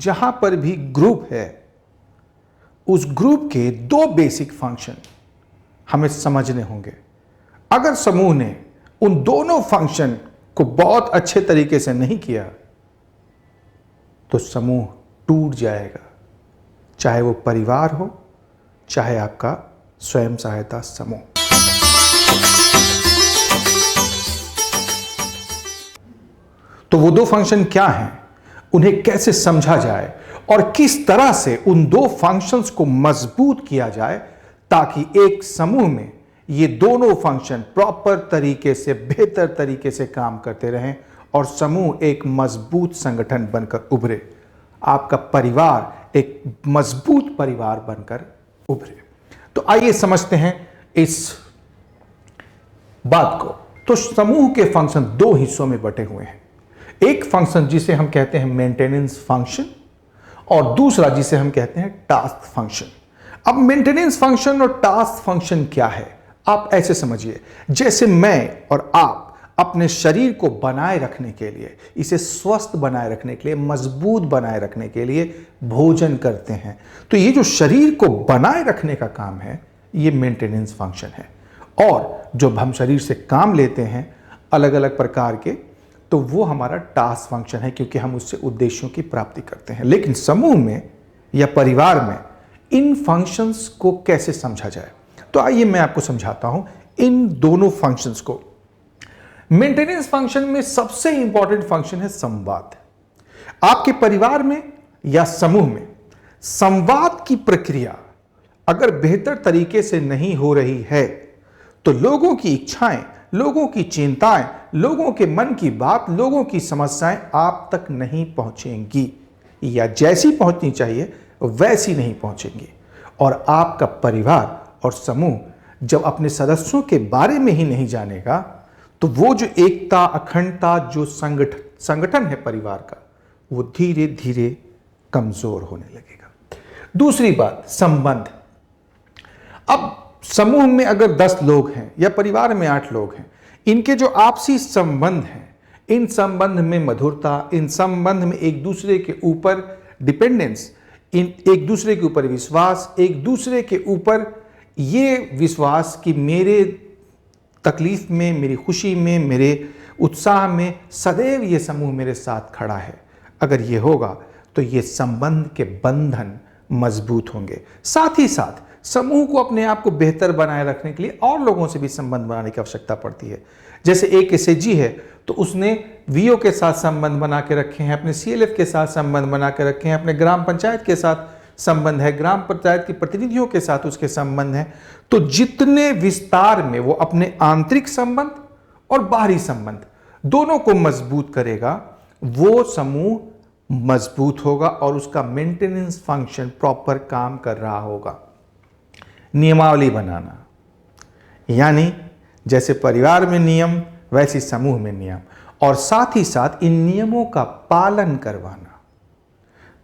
जहां पर भी ग्रुप है उस ग्रुप के दो बेसिक फंक्शन हमें समझने होंगे। अगर समूह ने उन दोनों फंक्शन को बहुत अच्छे तरीके से नहीं किया तो समूह टूट जाएगा, चाहे वो परिवार हो, चाहे आपका स्वयं सहायता समूह। तो वो दो फंक्शन क्या हैं, उन्हें कैसे समझा जाए और किस तरह से उन दो फंक्शंस को मजबूत किया जाए ताकि एक समूह में ये दोनों फंक्शन प्रॉपर तरीके से, बेहतर तरीके से काम करते रहें और समूह एक मजबूत संगठन बनकर उभरे, आपका परिवार एक मजबूत परिवार बनकर उभरे। तो आइए समझते हैं इस बात को। तो समूह के फंक्शन दो हिस्सों में बटे हुए हैं। एक फंक्शन जिसे हम कहते हैं मेंटेनेंस फंक्शन और दूसरा जिसे हम कहते हैं टास्क फंक्शन। अब मेंटेनेंस फंक्शन और टास्क फंक्शन क्या है, आप ऐसे समझिए जैसे मैं और आप अपने शरीर को बनाए रखने के लिए, इसे स्वस्थ बनाए रखने के लिए, मजबूत बनाए रखने के लिए भोजन करते हैं। तो ये जो शरीर को बनाए रखने का काम है ये मेंटेनेंस फंक्शन है। और जब हम शरीर से काम लेते हैं अलग अलग प्रकार के, तो वो हमारा टास्क फंक्शन है, क्योंकि हम उससे उद्देश्यों की प्राप्ति करते हैं। लेकिन समूह में या परिवार में इन फंक्शंस को कैसे समझा जाए, तो आइए मैं आपको समझाता हूं इन दोनों फंक्शंस को। मेंटेनेंस फंक्शन में सबसे इंपॉर्टेंट फंक्शन है संवाद। आपके परिवार में या समूह में संवाद की प्रक्रिया अगर बेहतर तरीके से नहीं हो रही है तो लोगों की इच्छाएं, लोगों की चिंताएं, लोगों के मन की बात, लोगों की समस्याएं आप तक नहीं पहुंचेंगी, या जैसी पहुंचनी चाहिए वैसी नहीं पहुंचेंगी। और आपका परिवार और समूह जब अपने सदस्यों के बारे में ही नहीं जानेगा तो वो जो एकता, अखंडता, जो संगठन है परिवार का, वो धीरे धीरे कमजोर होने लगेगा। दूसरी बात, संबंध। अब समूह में अगर 10 लोग हैं या परिवार में 8 लोग हैं, इनके जो आपसी संबंध हैं, इन संबंध में मधुरता, इन संबंध में एक दूसरे के ऊपर डिपेंडेंस, एक दूसरे के ऊपर विश्वास, एक दूसरे के ऊपर ये विश्वास कि मेरे तकलीफ में, मेरी खुशी में, मेरे उत्साह में सदैव ये समूह मेरे साथ खड़ा है, अगर ये होगा तो ये संबंध के बंधन मजबूत होंगे। साथ ही साथ समूह को अपने आप को बेहतर बनाए रखने के लिए और लोगों से भी संबंध बनाने की आवश्यकता पड़ती है। जैसे एक एसएचजी है तो उसने वीओ के साथ संबंध बना के रखे हैं, अपने सीएलएफ के साथ संबंध बना के रखे हैं, अपने ग्राम पंचायत के साथ संबंध है, ग्राम पंचायत के प्रतिनिधियों के साथ उसके संबंध है। तो जितने विस्तार में वो अपने आंतरिक संबंध और बाहरी संबंध दोनों को मजबूत करेगा, वो समूह मजबूत होगा और उसका मेंटेनेंस फंक्शन प्रॉपर काम कर रहा होगा। नियमावली बनाना, यानी जैसे परिवार में नियम वैसे समूह में नियम, और साथ ही साथ इन नियमों का पालन करवाना।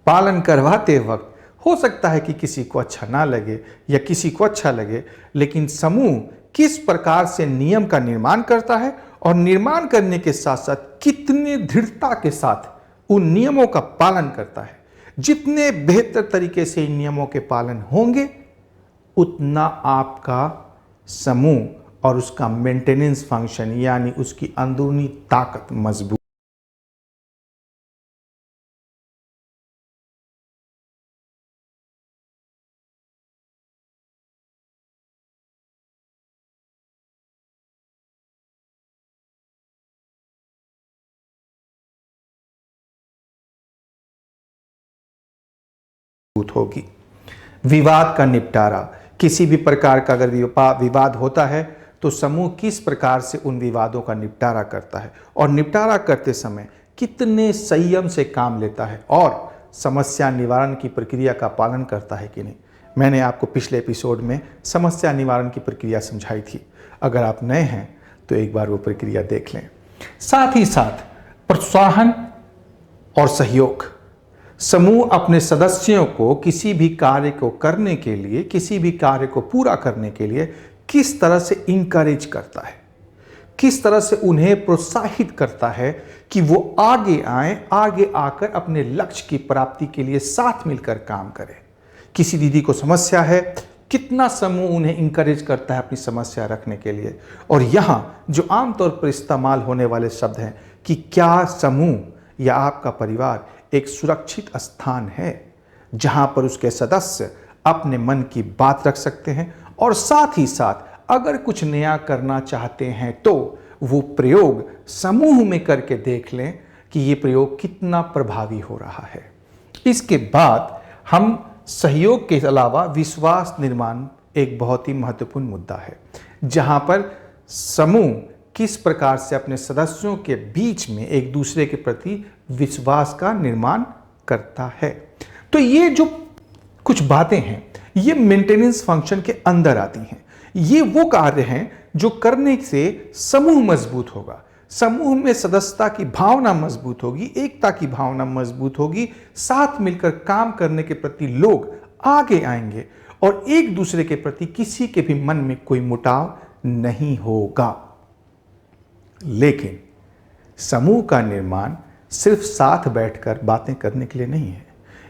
पालन करवाते वक्त हो सकता है कि किसी को अच्छा ना लगे या किसी को अच्छा लगे, लेकिन समूह किस प्रकार से नियम का निर्माण करता है और निर्माण करने के साथ साथ कितने दृढ़ता के साथ उन नियमों का पालन करता है, जितने बेहतर तरीके से इन नियमों के पालन होंगे उतना आपका समूह और उसका मेंटेनेंस फंक्शन यानी उसकी अंदरूनी ताकत मजबूत होगी। विवाद का निपटारा, किसी भी प्रकार का अगर विवाद होता है तो समूह किस प्रकार से उन विवादों का निपटारा करता है और निपटारा करते समय कितने संयम से काम लेता है और समस्या निवारण की प्रक्रिया का पालन करता है कि नहीं। मैंने आपको पिछले एपिसोड में समस्या निवारण की प्रक्रिया समझाई थी, अगर आप नए हैं तो एक बार वो प्रक्रिया देख लें। साथ ही साथ प्रोत्साहन और सहयोग, समूह अपने सदस्यों को किसी भी कार्य को करने के लिए, किसी भी कार्य को पूरा करने के लिए किस तरह से इंकरेज करता है, किस तरह से उन्हें प्रोत्साहित करता है कि वो आगे आए, आगे आकर अपने लक्ष्य की प्राप्ति के लिए साथ मिलकर काम करें। किसी दीदी को समस्या है, कितना समूह उन्हें इंकरेज करता है अपनी समस्या रखने के लिए। और यहां जो आमतौर पर इस्तेमाल होने वाले शब्द हैं कि क्या समूह या आपका परिवार एक सुरक्षित स्थान है जहां पर उसके सदस्य अपने मन की बात रख सकते हैं, और साथ ही साथ अगर कुछ नया करना चाहते हैं तो वो प्रयोग समूह में करके देख लें कि ये प्रयोग कितना प्रभावी हो रहा है। इसके बाद हम सहयोग के अलावा विश्वास निर्माण एक बहुत ही महत्वपूर्ण मुद्दा है, जहां पर समूह किस प्रकार से अपने सदस्यों के बीच में एक दूसरे के प्रति विश्वास का निर्माण करता है। तो ये जो कुछ बातें हैं ये मेंटेनेंस फंक्शन के अंदर आती हैं। ये वो कार्य हैं जो करने से समूह मजबूत होगा, समूह में सदस्यता की भावना मजबूत होगी, एकता की भावना मजबूत होगी, साथ मिलकर काम करने के प्रति लोग आगे आएंगे और एक दूसरे के प्रति किसी के भी मन में कोई मुटाव नहीं होगा। लेकिन समूह का निर्माण सिर्फ साथ बैठकर बातें करने के लिए नहीं है,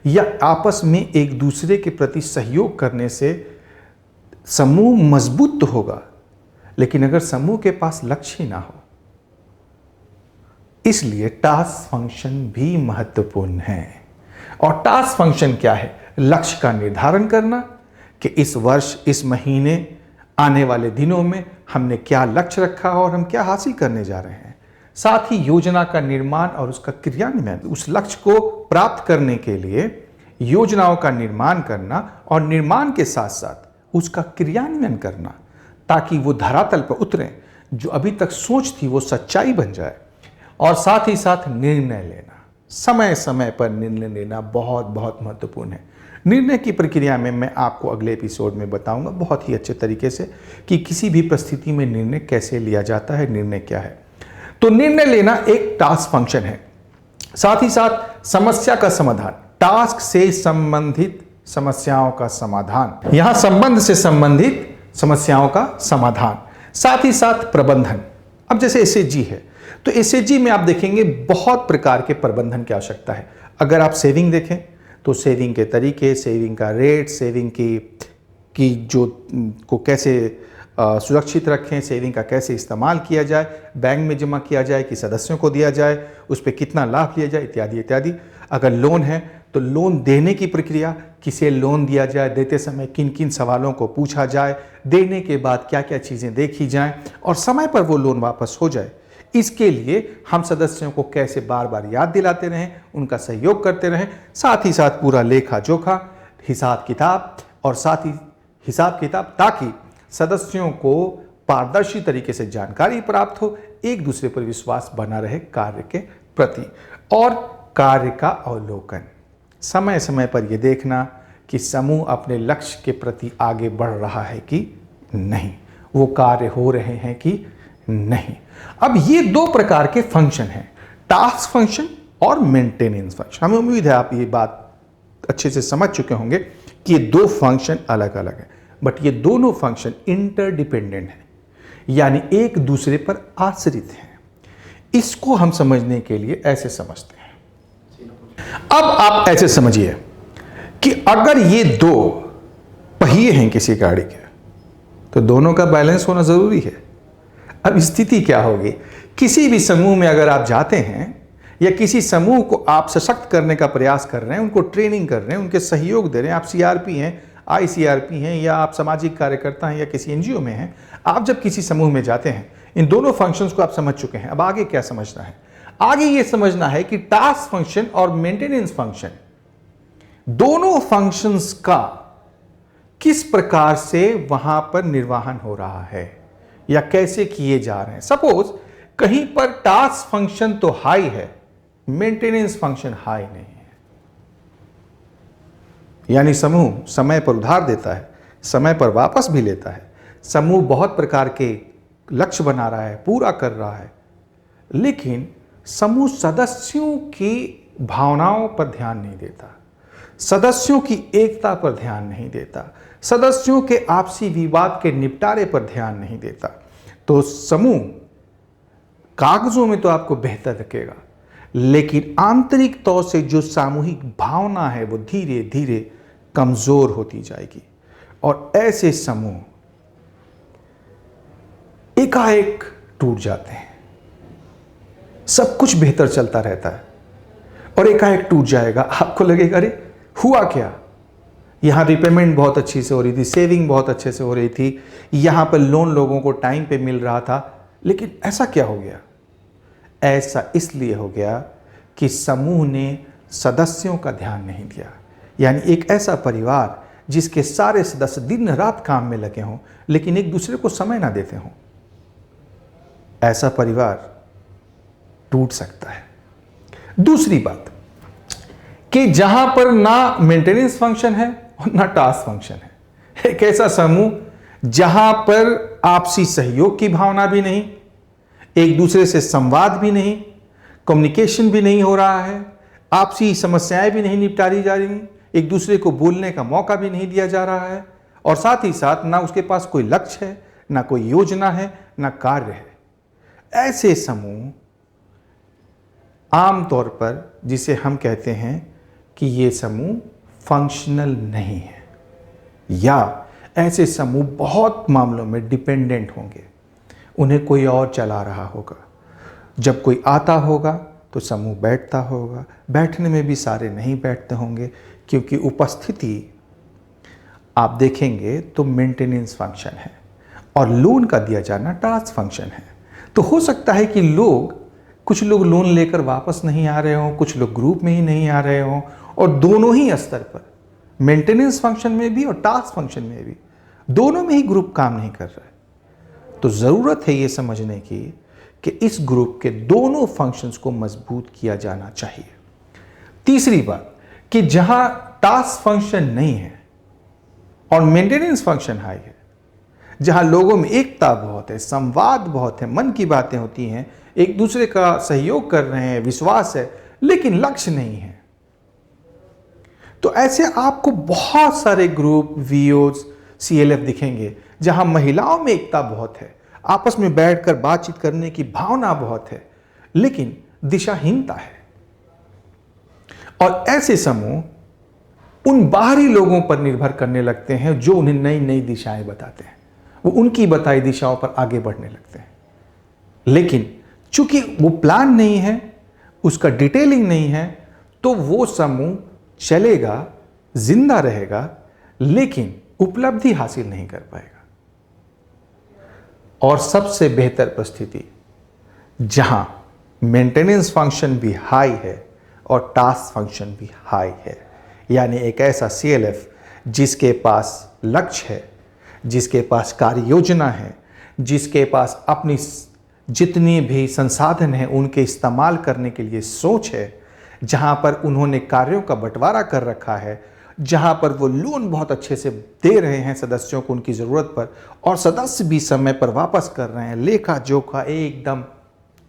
या आपस में एक दूसरे के प्रति सहयोग करने से समूह मजबूत तो होगा, लेकिन अगर समूह के पास लक्ष्य ही ना हो, इसलिए टास्क फंक्शन भी महत्वपूर्ण है। और टास्क फंक्शन क्या है? लक्ष्य का निर्धारण करना कि इस वर्ष, इस महीने, आने वाले दिनों में हमने क्या लक्ष्य रखा और हम क्या हासिल करने जा रहे हैं। साथ ही योजना का निर्माण और उसका क्रियान्वयन, उस लक्ष्य को प्राप्त करने के लिए योजनाओं का निर्माण करना और निर्माण के साथ साथ उसका क्रियान्वयन करना, ताकि वो धरातल पर उतरे, जो अभी तक सोच थी वो सच्चाई बन जाए। और साथ ही साथ निर्णय लेना, समय समय पर निर्णय लेना बहुत बहुत महत्वपूर्ण है। निर्णय की प्रक्रिया में मैं आपको अगले एपिसोड में बताऊंगा बहुत ही अच्छे तरीके से कि किसी भी परिस्थिति में निर्णय कैसे लिया जाता है, निर्णय क्या है। तो निर्णय लेना एक टास्क फंक्शन है। साथ ही साथ समस्या का समाधान, टास्क से संबंधित समस्याओं का समाधान, यहां संबंध से संबंधित समस्याओं का समाधान। साथ ही साथ प्रबंधन। अब जैसे एसएचजी है, तो एसएचजी में आप देखेंगे बहुत प्रकार के प्रबंधन की आवश्यकता है। अगर आप सेविंग देखें तो सेविंग के तरीके, सेविंग का रेट, सेविंग की जो को कैसे सुरक्षित रखें, सेविंग का कैसे इस्तेमाल किया जाए, बैंक में जमा किया जाए कि सदस्यों को दिया जाए, उस पर कितना लाभ लिया जाए, इत्यादि इत्यादि। अगर लोन है तो लोन देने की प्रक्रिया, किसे लोन दिया जाए, देते समय किन किन सवालों को पूछा जाए, देने के बाद क्या क्या चीज़ें देखी जाएं और समय पर वो लोन वापस हो जाए। इसके लिए हम सदस्यों को कैसे बार बार याद दिलाते रहें, उनका सहयोग करते रहें। साथ ही साथ पूरा लेखा जोखा, हिसाब किताब और साथ ही हिसाब किताब, ताकि सदस्यों को पारदर्शी तरीके से जानकारी प्राप्त हो, एक दूसरे पर विश्वास बना रहे कार्य के प्रति। और कार्य का अवलोकन, समय समय पर यह देखना कि समूह अपने लक्ष्य के प्रति आगे बढ़ रहा है कि नहीं, वो कार्य हो रहे हैं कि नहीं। अब ये दो प्रकार के फंक्शन हैं, टास्क फंक्शन और मेंटेनेंस फंक्शन। हमें उम्मीद है आप ये बात अच्छे से समझ चुके होंगे कि ये दो फंक्शन अलग अलग हैं, बट ये दोनों फंक्शन इंटरडिपेंडेंट हैं, यानी एक दूसरे पर आश्रित हैं। इसको हम समझने के लिए ऐसे समझते हैं। अब आप ऐसे समझिए कि अगर ये दो पहिए हैं किसी गाड़ी के, तो दोनों का बैलेंस होना जरूरी है। अब स्थिति क्या होगी? किसी भी समूह में अगर आप जाते हैं या किसी समूह को आप सशक्त करने का प्रयास कर रहे हैं, उनको ट्रेनिंग कर रहे हैं, उनके सहयोग दे रहे हैं, आप सीआरपी हैं, आईसीआरपी हैं, या आप सामाजिक कार्यकर्ता हैं या किसी एनजीओ में हैं, आप जब किसी समूह में जाते हैं, इन दोनों फंक्शंस को आप समझ चुके हैं। अब आगे क्या समझना है? आगे ये समझना है कि टास्क फंक्शन और मेंटेनेंस फंक्शन, दोनों फंक्शंस का किस प्रकार से वहां पर निर्वहन हो रहा है या कैसे किए जा रहे हैं। सपोज कहीं पर टास्क फंक्शन तो हाई है, मेंटेनेंस फंक्शन हाई नहीं है, यानी समूह समय पर उधार देता है, समय पर वापस भी लेता है, समूह बहुत प्रकार के लक्ष्य बना रहा है, पूरा कर रहा है, लेकिन समूह सदस्यों की भावनाओं पर ध्यान नहीं देता, सदस्यों की एकता पर ध्यान नहीं देता, सदस्यों के आपसी विवाद के निपटारे पर ध्यान नहीं देता। तो समूह कागजों में तो आपको बेहतर रखेगा, लेकिन आंतरिक तौर से जो सामूहिक भावना है वो धीरे धीरे कमजोर होती जाएगी। और ऐसे समूह एकाएक टूट जाते हैं। सब कुछ बेहतर चलता रहता है और एकाएक टूट जाएगा। आपको लगेगा अरे हुआ क्या, यहां रिपेमेंट बहुत अच्छी से हो रही थी, सेविंग बहुत अच्छे से हो रही थी, यहां पर लोन लोगों को टाइम पे मिल रहा था, लेकिन ऐसा क्या हो गया? ऐसा इसलिए हो गया कि समूह ने सदस्यों का ध्यान नहीं दिया। यानी एक ऐसा परिवार जिसके सारे सदस्य दिन रात काम में लगे हों लेकिन एक दूसरे को समय ना देते हों, ऐसा परिवार टूट सकता है। दूसरी बात कि जहां पर ना मेंटेनेंस फंक्शन है और ना टास्क फंक्शन है, एक ऐसा समूह जहां पर आपसी सहयोग की भावना भी नहीं, एक दूसरे से संवाद भी नहीं, कम्युनिकेशन भी नहीं हो रहा है, आपसी समस्याएं भी नहीं निपटारी जा रही, एक दूसरे को बोलने का मौका भी नहीं दिया जा रहा है, और साथ ही साथ ना उसके पास कोई लक्ष्य है, ना कोई योजना है, ना कार्य है। ऐसे समूह आमतौर पर जिसे हम कहते हैं कि ये समूह फंक्शनल नहीं है, या ऐसे समूह बहुत मामलों में डिपेंडेंट होंगे, उन्हें कोई और चला रहा होगा। जब कोई आता होगा तो समूह बैठता होगा, बैठने में भी सारे नहीं बैठते होंगे, क्योंकि उपस्थिति आप देखेंगे तो मेंटेनेंस फंक्शन है और लोन का दिया जाना टास्क फंक्शन है। तो हो सकता है कि कुछ लोग लोन लेकर वापस नहीं आ रहे हों, कुछ लोग ग्रुप में ही नहीं आ रहे हों, और दोनों ही स्तर पर मेंटेनेंस फंक्शन में भी और टास्क फंक्शन में भी दोनों में ही ग्रुप काम नहीं कर रहा है। तो जरूरत है ये समझने की कि इस ग्रुप के दोनों फंक्शंस को मजबूत किया जाना चाहिए। तीसरी बात कि जहां टास्क फंक्शन नहीं है और मेंटेनेंस फंक्शन हाई है, जहां लोगों में एकता बहुत है, संवाद बहुत है, मन की बातें होती हैं, एक दूसरे का सहयोग कर रहे हैं, विश्वास है, लेकिन लक्ष्य नहीं है, तो ऐसे आपको बहुत सारे ग्रुप, वीओज, सीएलएफ दिखेंगे जहां महिलाओं में एकता बहुत है, आपस में बैठकर बातचीत करने की भावना बहुत है, लेकिन दिशाहीनता है। और ऐसे समूह उन बाहरी लोगों पर निर्भर करने लगते हैं जो उन्हें नई नई दिशाएं बताते हैं, वो उनकी बताई दिशाओं पर आगे बढ़ने लगते हैं। लेकिन चूंकि वो प्लान नहीं है, उसका डिटेलिंग नहीं है, तो वो समूह चलेगा, जिंदा रहेगा, लेकिन उपलब्धि हासिल नहीं कर पाएगा। और सबसे बेहतर परिस्थिति जहां मेंटेनेंस फंक्शन भी हाई है और टास्क फंक्शन भी हाई है, यानी एक ऐसा सीएलएफ जिसके पास लक्ष्य है, जिसके पास कार्य योजना है, जिसके पास अपनी जितनी भी संसाधन है उनके इस्तेमाल करने के लिए सोच है, जहां पर उन्होंने कार्यों का बंटवारा कर रखा है, जहां पर वो लोन बहुत अच्छे से दे रहे हैं सदस्यों को उनकी ज़रूरत पर, और सदस्य भी समय पर वापस कर रहे हैं, लेखा जोखा एकदम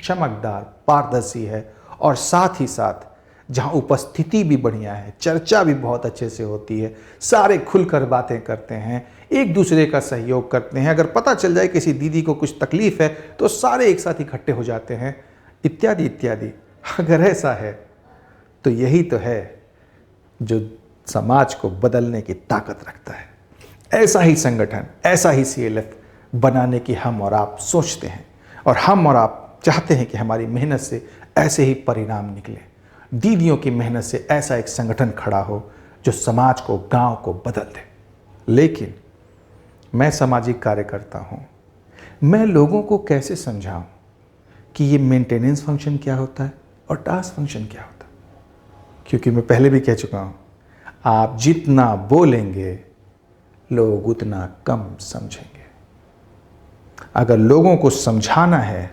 चमकदार, पारदर्शी है, और साथ ही साथ जहां उपस्थिति भी बढ़िया है, चर्चा भी बहुत अच्छे से होती है, सारे खुलकर बातें करते हैं, एक दूसरे का सहयोग करते हैं, अगर पता चल जाए किसी दीदी को कुछ तकलीफ है तो सारे एक साथ इकट्ठे हो जाते हैं, इत्यादि इत्यादि। अगर ऐसा है तो यही तो है जो समाज को बदलने की ताकत रखता है। ऐसा ही संगठन, ऐसा ही सीएलएफ बनाने की हम और आप सोचते हैं, और हम और आप चाहते हैं कि हमारी मेहनत से ऐसे ही परिणाम निकले। दीदियों की मेहनत से ऐसा एक संगठन खड़ा हो जो समाज को, गांव को बदल दे। लेकिन मैं सामाजिक कार्यकर्ता हूं, मैं लोगों को कैसे समझाऊं कि ये मेंटेनेंस फंक्शन क्या होता है और टास्क फंक्शन क्या होता है? क्योंकि मैं पहले भी कह चुका हूं, आप जितना बोलेंगे लोग उतना कम समझेंगे। अगर लोगों को समझाना है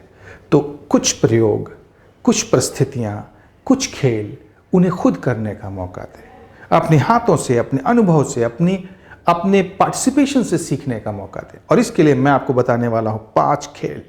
तो कुछ प्रयोग, कुछ परिस्थितियां, कुछ खेल उन्हें खुद करने का मौका दें, अपने हाथों से, अपने अनुभव से, अपने पार्टिसिपेशन से सीखने का मौका दें। और इसके लिए मैं आपको बताने वाला हूं 5 खेल।